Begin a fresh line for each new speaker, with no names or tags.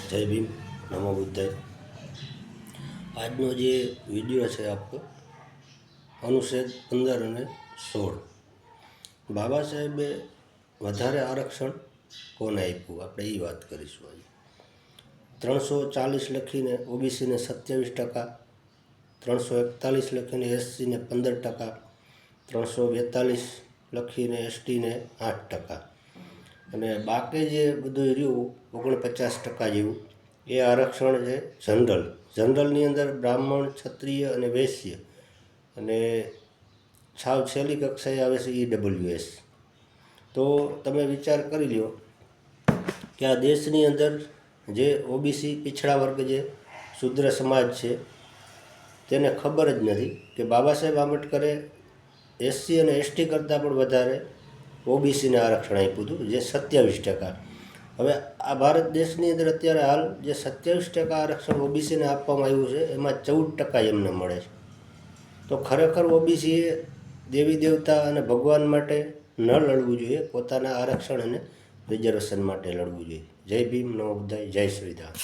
જય ભીમ, નમો બુદ્ધાય। આજનો જે વિડીયો છે આપણો અનુચ્છેદ 15 અને 16 બાબા સાહેબે વધારે આરક્ષણ કોને આપ્યું, આપણે એ વાત કરીશું। આજે 340 લખીને ઓબીસીને 27%, 341 લખીને એસસીને 15%, 342 લખીને એસટીને 8%, અને બાકી જે બધું રહ્યું 49% જેવું એ આરક્ષણ છે જનરલની અંદર બ્રાહ્મણ, ક્ષત્રિય અને વૈશ્ય, અને સાવ છેલ્લી કક્ષાએ આવે છે EWS। તો તમે વિચાર કરી લો કે આ દેશની અંદર જે ઓબીસી પીછડા વર્ગ જે શુદ્ર સમાજ છે તેને ખબર જ નથી કે બાબા સાહેબ આંબેડકરે એસસી અને એસટી કરતાં પણ વધારે ઓબીસીને આરક્ષણ આપ્યું હતું, જે 27%। હવે આ ભારત દેશની અંદર અત્યારે હાલ જે 27% આરક્ષણ ઓબીસીને આપવામાં આવ્યું છે એમાં 14% એમને મળે છે। તો ખરેખર ઓબીસીએ દેવી દેવતા અને ભગવાન માટે ન લડવું જોઈએ, પોતાના આરક્ષણ અને રિઝર્વેશન માટે લડવું જોઈએ। જય ભીમ, નમો બુદ્ધાય, જય શ્રી રામ।